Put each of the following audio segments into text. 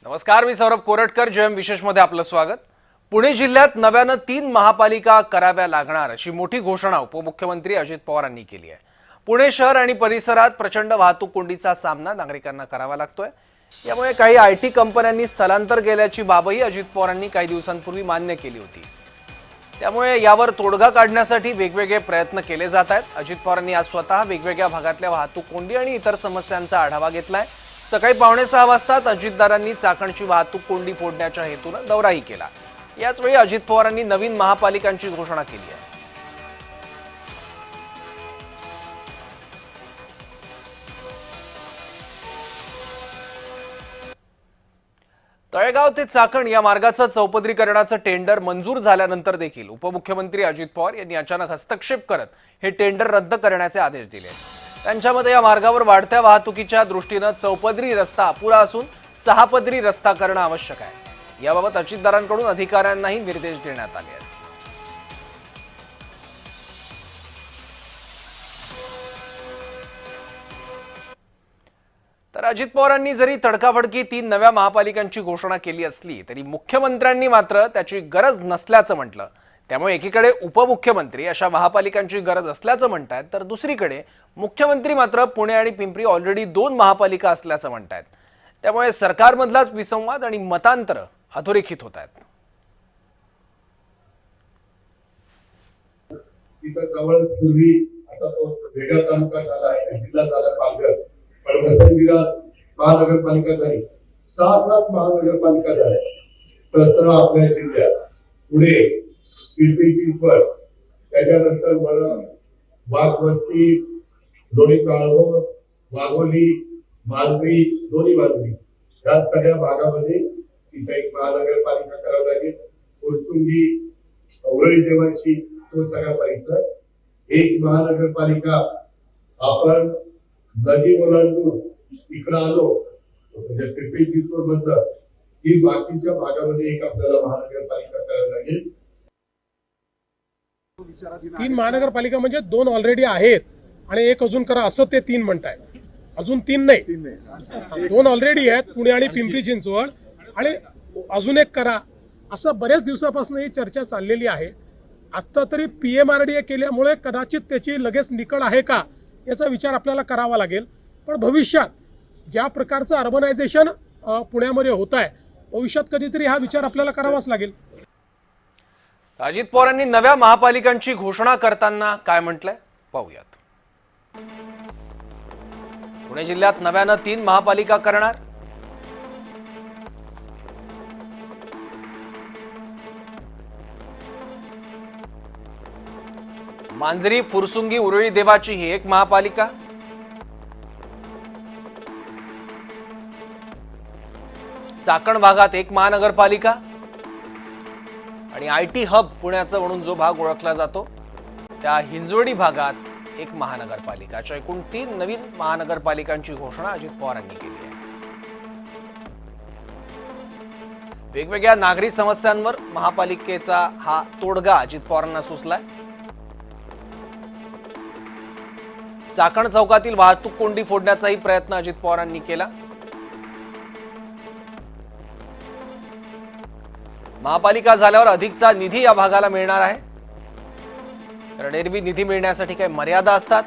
नमस्कार, मी सौरभ कोरटकर. जयम विशेषमध्ये आपलं स्वागत. पुणे जिल्ह्यात नव्यानं 3 महापालिका कराव्या लागणार अशी मोठी घोषणा उपमुख्यमंत्री अजित पवार यांनी केली आहे. पुणे शहर आणि परिसरात प्रचंड वाहतूक कोंडीचा सामना नागरिकांना करावा लागतोय. यामुळे काही आयटी कंपन्यांनी स्थलांतर केल्याची बाबही अजित पवारांनी काही दिवसांपूर्वी मान्य केली होती. त्यामुळे यावर तोडगा काढण्यासाठी वेगवेगळे प्रयत्न केले जात आहेत. अजित पवारांनी आज स्वतः वेगवेगळ्या भागातल्या वाहतूक कोंडी आणि इतर समस्यांचा आढावा घेतलाय. सकाळी 5:45 वाजता अजितदारांनी चाकणची वाहतूक कोंडी फोडण्याच्या हेतूने दौराही केला. याचवेळी अजित पवारांनी नवीन महापालिकांची घोषणा केली आहे. तळेगाव ते चाकण या मार्गाचं चौपदरीकरणाचं टेंडर मंजूर झाल्यानंतर देखील उपमुख्यमंत्री अजित पवार यांनी अचानक हस्तक्षेप करत हे टेंडर रद्द करण्याचे आदेश दिले. त्यांच्या मते या मार्गावर वाढत्या वाहतुकीच्या दृष्टीने चौपदरी रस्ता अपुरा असून 6 पदरी रस्ता करणं आवश्यक आहे. याबाबत अजितदारांकडून अधिकाऱ्यांनाही निर्देश देण्यात आले आहेत. तर अजित पवारांनी जरी तडकाफडकी 3 नव्या महापालिकांची घोषणा केली असली तरी मुख्यमंत्र्यांनी मात्र त्याची गरज नसल्याचं म्हटलं. त्यामुळे एकीकडे उपमुख्यमंत्री अशा महापालिकांची गरज असल्याचं म्हणतात, तर दुसरीकडे मुख्यमंत्री मात्र पुणे आणि पिंपरी ऑलरेडी 2 महापालिका असल्याचं म्हणतात. त्यामुळे सरकारमधलाच विसंवाद आणि मतांतर अधोरेखित होत आहेत. जवळ पूर्वी आता तो वेगळा तालुका झाला आहे, जिल्हा झाला पालघर, पण महानगरपालिका झाली, 6-7 महानगरपालिका झाल्या. तसं आपल्या जिल्ह्यात पुणे, पिंपरी चिंचवड, त्याच्यानंतर वाघवस्ती, लोणी काळभोर, वाघोली, मांजरी, दोन्ही मांजरी या सगळ्या भागामध्ये तिथे एक महानगरपालिका करावी लागेल. फुरसुंगी, औरळी देवाची तो सगळा परिसर एक महानगरपालिका. आपण नदी ओलांडून इकडं आलो म्हणजे पिंपरी चिंचवड मधलं की बाकीच्या भागामध्ये एक आपल्याला महानगरपालिका करावी लागेल. 3 महानगरपालिका म्हणजे 2 ऑलरेडी आहेत आणि एक अजून करा असं ते 3 म्हणतायत. अजून 3 नाही, 2 ऑलरेडी आहेत, पुणे आणि पिंपरी चिंचवड, आणि अजून एक करा असं बऱ्याच दिवसापासून ही चर्चा चाललेली आहे. आता तरी PMRDA केल्यामुळे कदाचित त्याची लगेच निकड आहे का याचा विचार आपल्याला करावा लागेल. पण भविष्यात ज्या प्रकारचं अर्बनायझेशन पुण्यामध्ये होत आहे, भविष्यात कधीतरी हा विचार आपल्याला करावाच लागेल. अजित पवारांनी नव्या महापालिकांची घोषणा करताना काय म्हटलंय पाहूयात. पुणे जिल्ह्यात नव्यानं 3 महापालिका करणार. मांजरी, फुरसुंगी, उरळी देवाची ही एक महापालिका. चाकण भागात एक महानगरपालिका आणि IT हब पुण्याचा म्हणून जो भाग ओळखला जातो त्या हिंजवडी भागात एक महानगरपालिका. अशा एकूण 3 नवीन महानगरपालिकांची घोषणा अजित पवारांनी केली आहे. वेगवेगळ्या नागरी समस्यांवर महापालिकेचा हा तोडगा अजित पवारांना सुचलाय. चाकण चौकातील वाहतूक कोंडी फोडण्याचाही प्रयत्न अजित पवारांनी केला. महापालिका झाल्यावर अधिकचा निधी या भागाला मिळणार आहे, कारण एरवी निधी मिळण्यासाठी काही मर्यादा असतात,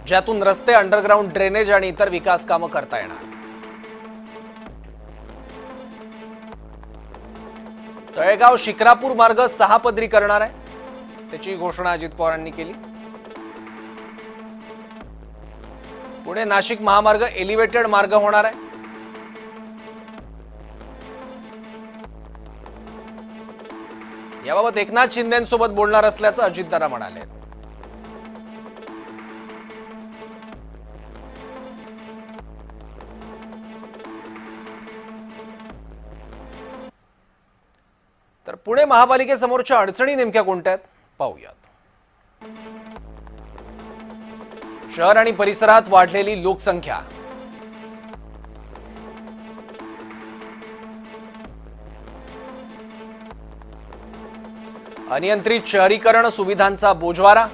ज्यातून रस्ते, अंडरग्राउंड ड्रेनेज आणि इतर विकास कामं करता येणार. तळेगाव शिक्रापूर मार्ग 6 पदरी करणार आहे, त्याची घोषणा अजित पवारांनी केली. पुणे नाशिक महामार्ग एलिव्हेटेड मार्ग होणार आहे. याबाबत एकनाथ शिंदेंसोबत बोलणार असल्याचं अजितदार म्हणाले. तर पुणे महापालिकेसमोरच्या अडचणी नेमक्या कोणत्या आहेत पाहूयात. शहर आणि परिसरात वाढलेली लोकसंख्या, अनियंत्रित शहरीकरण, सुविधांचा बोजवारा,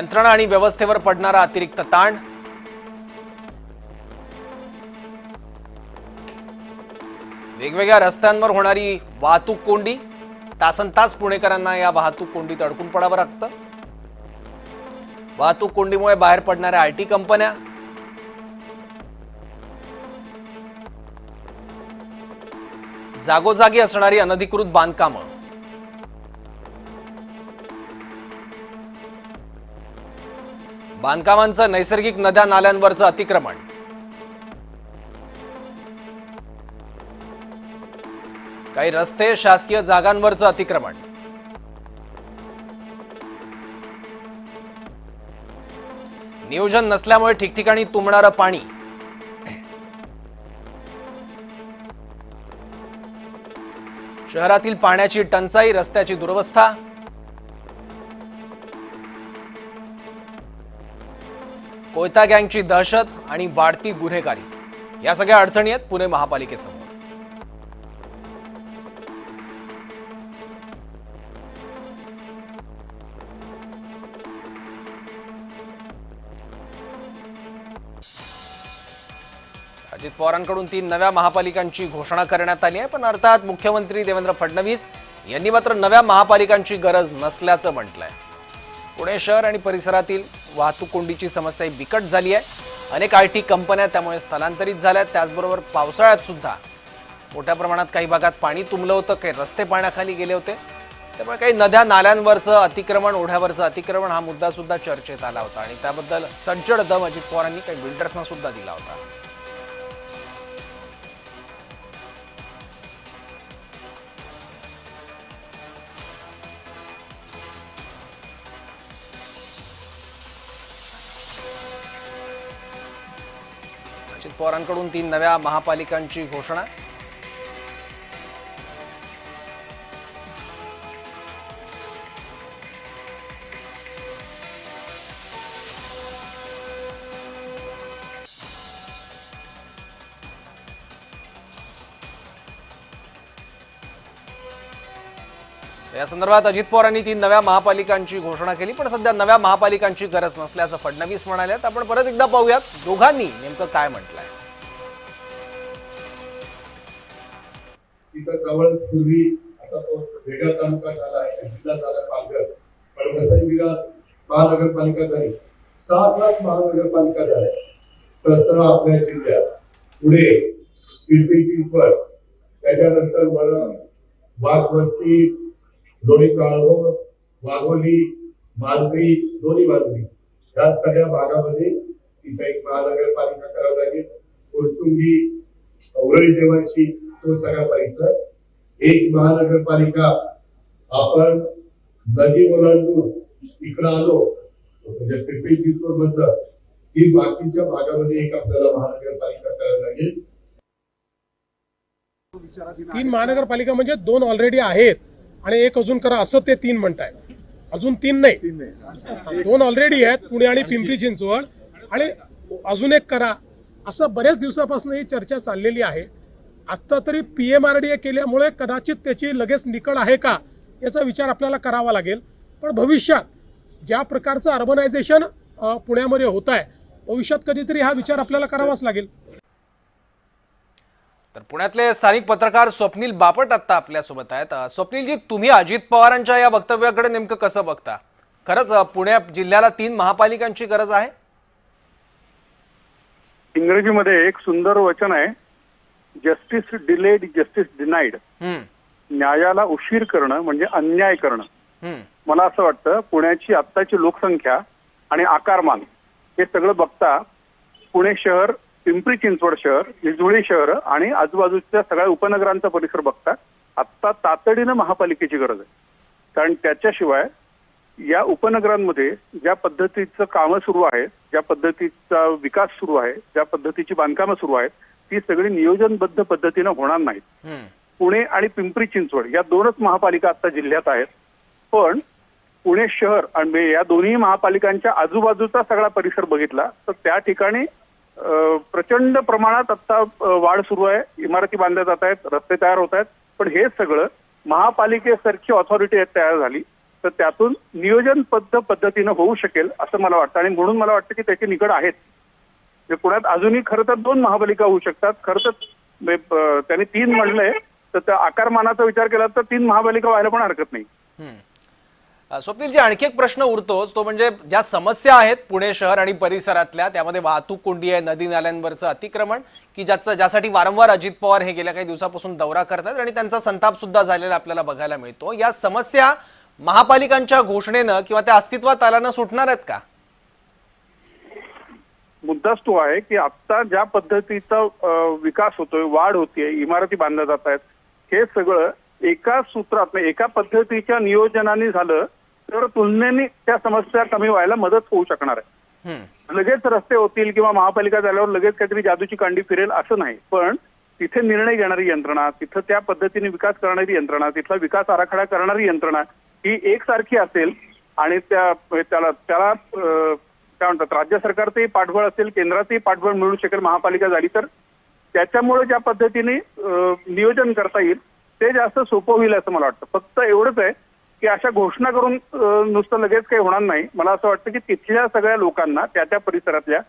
यंत्रणा आणि व्यवस्थेवर पडणारा अतिरिक्त ताण, वेगवेगळ्या रस्त्यांवर होणारी वाहतूक कोंडी, तासनतास पुणेकरांना या वाहतूक कोंडीत अडकून पडावं लागतं. वाहतूक कोंडीमुळे बाहेर पडणाऱ्या आयटी कंपन्या, जागोजागी असणारी अनधिकृत बांधकामं, बांधकामांचं नैसर्गिक नद्या नाल्यांवरचं अतिक्रमण, काही रस्ते शासकीय जागांवरचं अतिक्रमण, नियोजन नसल्यामुळे ठिकठिकाणी तुंबणारं पाणी, शहरातील पाण्याची टंचाई, रस्त्याची दुरवस्था, कोयता गँगची दहशत आणि वाढती गुन्हेगारी या सगळ्या अडचणी आहेत पुणे महापालिकेसमोर. अजित पवारांकडून 3 नव्या महापालिकांची घोषणा करण्यात आली आहे, पण अर्थात मुख्यमंत्री देवेंद्र फडणवीस यांनी मात्र नव्या महापालिकांची गरज नसल्याचं म्हटलंय. पुणे शहर आणि परिसरातील वाहतूक कोंडीची समस्या बिकट झाली आहे. अनेक आयटी कंपन्या त्यामुळे स्थलांतरित झाल्या. त्याचबरोबर पावसाळ्यात सुद्धा मोठ्या प्रमाणात काही भागात पाणी तुंबलं होतं, काही रस्ते पाण्याखाली गेले होते. त्यामुळे काही नद्या नाल्यांवरचं अतिक्रमण, ओढ्यावरचं अतिक्रमण हा मुद्दा सुद्धा चर्चेत आला होता आणि त्याबद्दल सज्जड दम अजित पवारांनी काही बिल्डर्सना सुद्धा दिला होता. अजित पवारांकडून 3 नव्या महापालिकांची घोषणा. या संदर्भात अजित पवारांनी 3 नव्या महापालिकांची घोषणा केली, पण सध्या नव्या महापालिकांची गरज नसल्याचं फडणवीस म्हणालेत. आपण परत एकदा पाहूयात दोघांनी नेमकं काय म्हटलंय. तिथं जवळ पूर्वी आता तो वेगळा तालुका झाला आहे, जिल्हा झाला पालघर, पण कसं विरार महानगरपालिका झाली, 6-7 महानगरपालिका झाल्या. तसं आपल्या जिल्ह्यात पुढे पिंपरी चिंचवड, त्याच्यानंतर वडा, वाघवस्ती, लोणी काळभोर, वाघोली, मांजरी, दोन्ही मांजरी या सगळ्या भागामध्ये तिथे एक महानगरपालिका करावी लागेल. कोरचुंगी, औरळी देवाची, तो सगळा परिसर एक महानगरपालिका. आपण नदी ओलांडून इकडं आलो म्हणजे पिंपरी चिंचवड मधलं की बाकीच्या भागामध्ये एक आपल्याला महानगरपालिका करावी लागेल. 3 महानगरपालिका म्हणजे 2 ऑलरेडी आहेत आणि एक अजून करा असं ते 3 म्हणताय. अजून 3 नाही, 2 ऑलरेडी आहेत, पुणे आणि पिंपरी चिंचवड, आणि अजून एक करा असं बऱ्याच दिवसापासून ही चर्चा चाललेली आहे. आता तरी PMRDA केल्यामुळे कदाचित त्याची लगेच निकड आहे का याचा विचार आपल्याला करावा लागेल. पण भविष्यात ज्या प्रकारचं अर्बनायझेशन पुण्यामध्ये होत आहे, भविष्यात कधीतरी हा विचार आपल्याला करावाच लागेल. तर पुण्यातले स्थानिक पत्रकार स्वप्नील बापट आता आपल्यासोबत आहेत. स्वप्नीलजी, तुम्ही अजित पवारांच्या या वक्तव्याकडे नेमकं कसं बघता? खरंच पुणे जिल्ह्याला 3 महापालिकांची गरज आहे? इंग्रजीमध्ये एक सुंदर वचन आहे, जस्टिस डिलेड जस्टिस डिनाइड. न्यायाला उशीर करणं म्हणजे अन्याय करणं. मला असं वाटतं पुण्याची आत्ताची लोकसंख्या आणि आकारमान हे सगळं बघता पुणे शहर, पिंपरी चिंचवड शहर, विजुळी शहर आणि आजूबाजूच्या सगळ्या उपनगरांचा परिसर बघता आत्ता तातडीनं महापालिकेची गरज आहे. कारण त्याच्याशिवाय या उपनगरांमध्ये ज्या पद्धतीचं कामं सुरू आहेत, ज्या पद्धतीचा विकास सुरू आहे, ज्या पद्धतीची बांधकामं सुरू आहेत, ती सगळी नियोजनबद्ध पद्धतीनं होणार नाहीत. पुणे आणि पिंपरी चिंचवड या 2च महापालिका आता जिल्ह्यात आहेत. पण पुणे शहर आणि या दोन्ही महापालिकांच्या आजूबाजूचा सगळा परिसर बघितला तर त्या ठिकाणी प्रचंड प्रमाणात आता वाढ सुरू आहे, इमारती बांधल्या जात आहेत, रस्ते तयार होत आहेत. पण हे सगळं महापालिकेसारखी ऑथॉरिटी तयार झाली तर त्यातून नियोजनबद्ध पद्धतीनं होऊ शकेल असं मला वाटतं. आणि म्हणून मला वाटतं की त्याची निकड आहेत. पुण्यात अजूनही खरं तर 2 महापालिका होऊ शकतात. खरं तर त्यांनी 3 म्हणलंय, तर त्या आकारमानाचा विचार केला तर 3 महापालिका व्हायला पण हरकत नाही. स्वप्नीलजी, आणखी एक प्रश्न उरतोच, तो म्हणजे ज्या समस्या आहेत पुणे शहर आणि परिसरातल्या, त्यामध्ये वाहतूक कोंडी आहे, नदी नाल्यांवरचं अतिक्रमण, की ज्यासाठी वारंवार अजित पवार हे गेल्या काही दिवसापासून दौरा करतात आणि त्यांचा संताप सुद्धा झालेला आपल्याला बघायला मिळतो. या समस्या महापालिकांच्या घोषणेनं किंवा त्या अस्तित्वात आल्यानं सुटणार आहेत का? मुद्दाच तो आहे की आता ज्या पद्धतीचा विकास होतोय, वाढ होतीये, इमारती बांधल्या जात आहेत, हे सगळं एका सूत्रात एका पद्धतीच्या नियोजनाने झालं तर तुलनेने त्या समस्या कमी व्हायला मदत होऊ शकणार आहे. लगेच रस्ते होतील किंवा महापालिका झाल्यावर लगेच काहीतरी जादूची कांडी फिरेल असं नाही. पण तिथे निर्णय घेणारी यंत्रणा, तिथं त्या पद्धतीने विकास करणारी यंत्रणा, तिथला विकास आराखडा करणारी यंत्रणा ही एकसारखी असेल आणि त्याला काय म्हणतात, राज्य सरकारचंही पाठबळ असेल, केंद्राचंही पाठबळ मिळू शकेल महापालिका झाली तर. त्याच्यामुळे ज्या पद्धतीने नियोजन करता येईल ते जास्त सोपं होईल असं मला वाटतं. फक्त एवढंच आहे की अशा घोषणा करून नुसतं लगेच काही होणार नाही. मला असं वाटतं की तिथल्या सगळ्या लोकांना त्या परिसरातल्या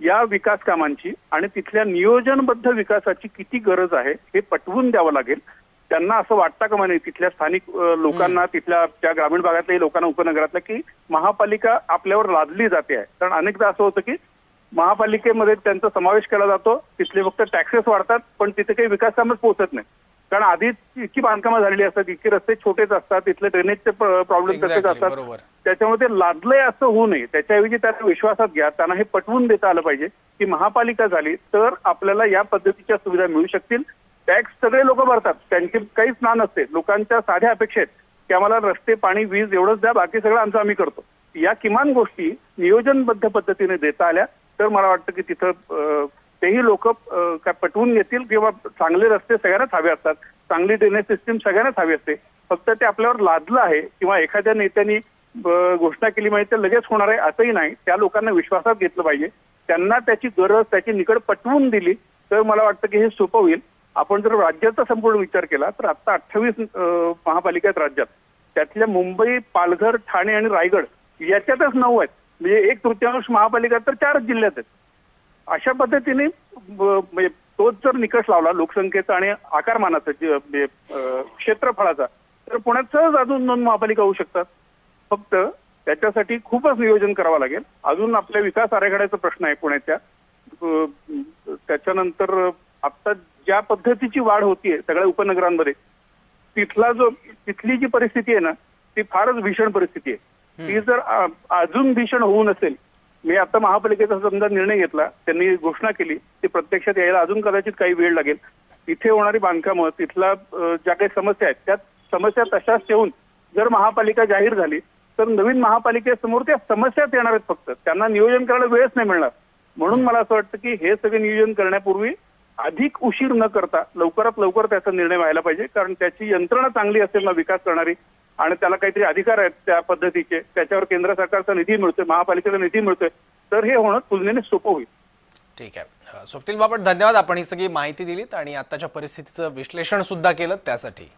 या विकास कामांची आणि तिथल्या नियोजनबद्ध विकासाची किती गरज आहे हे पटवून द्यावं लागेल. त्यांना असं वाटतं का म्हणे तिथल्या स्थानिक लोकांना, तिथल्या त्या ग्रामीण भागातल्या लोकांना, उपनगरातल्या, की महापालिका आपल्यावर लादली जाते आहे. कारण अनेकदा असं होतं की महापालिकेमध्ये त्यांचा समावेश केला जातो, तिथले फक्त टॅक्सेस वाढतात पण तिथे काही विकास कामच पोहोचत नाही. कारण आधीच इतकी बांधकामं झालेली असतात, इतके रस्ते छोटेच असतात, तिथले ड्रेनेजचे प्रॉब्लेम तसेच असतात. त्याच्यामुळे ते लादलंय असं होऊ नये. त्याच्याऐवजी त्यांना विश्वासात घ्या, त्यांना हे पटवून देता आलं पाहिजे की महापालिका झाली तर आपल्याला या पद्धतीच्या सुविधा मिळू शकतील. टॅक्स सगळे लोक भरतात, त्यांची काहीच ना नसते. लोकांच्या साध्या अपेक्षा आहेत की आम्हाला रस्ते, पाणी, वीज एवढंच द्या, बाकी सगळं आमचं आम्ही करतो. या किमान गोष्टी नियोजनबद्ध पद्धतीने देता आल्या तर मला वाटतं की तिथं तेही लोक काय पटवून घेतील. किंवा चांगले रस्ते सगळ्यांनाच हवे असतात, चांगली ड्रेनेज सिस्टीम सगळ्यांनाच हवी असते. फक्त ते आपल्यावर लादलं आहे किंवा एखाद्या नेत्यांनी घोषणा केली माहिती तर लगेच होणार आहे असंही नाही. त्या लोकांना विश्वासात घेतलं पाहिजे. त्यांना त्याची गरज, त्याची निकड पटवून दिली तर मला वाटतं की हे सोपं होईल. आपण जर राज्याचा संपूर्ण विचार केला तर आता 28 महापालिका आहेत राज्यात. त्यातल्या मुंबई, पालघर, ठाणे आणि रायगड याच्यातच 9 आहेत. म्हणजे 1/3 महापालिका तर 4 जिल्ह्यात आहेत. अशा पद्धतीने म्हणजे तोच जर निकष लावला लोकसंख्येचा आणि आकारमानाचा, क्षेत्रफळाचा, तर पुण्यात सहज अजून 2 महापालिका होऊ शकतात. फक्त त्याच्यासाठी खूपच नियोजन करावं लागेल. अजून आपल्या विकास आराखड्याचा प्रश्न आहे पुण्याच्या. त्याच्यानंतर आता ज्या पद्धतीची वाढ होतीये सगळ्या उपनगरांमध्ये, तिथली जी परिस्थिती आहे ना ती फारच भीषण परिस्थिती आहे. ती जर अजून भीषण होऊ नसेल, मी आता महापालिकेचा समजा निर्णय घेतला, त्यांनी घोषणा केली, ती प्रत्यक्षात यायला अजून कदाचित काही वेळ लागेल. तिथे होणारी बांधकामं, तिथला ज्या काही समस्या आहेत त्या समस्या तशाच ठेवून जर महापालिका जाहीर झाली तर नवीन महापालिकेसमोर त्या समस्याच येणार आहेत. फक्त त्यांना नियोजन करायला वेळच नाही मिळणार. म्हणून मला असं वाटतं की हे सगळे नियोजन करण्यापूर्वी अधिक उशीर न करता लवकरात लवकर त्याचा निर्णय व्हायला पाहिजे. कारण त्याची यंत्रणा चांगली असेल ना विकास करणारी, आणि त्याला काहीतरी अधिकार आहेत त्या पद्धतीचे, त्याच्यावर केंद्र सरकारचा निधी मिळतोय, महापालिकेचा निधी मिळतोय, तर हे होणं तुलनेने सोपं होईल. ठीक आहे स्वप्नील बापट, धन्यवाद. आपण ही सगळी माहिती दिलीत आणि आताच्या परिस्थितीचं विश्लेषण सुद्धा केलं त्यासाठी.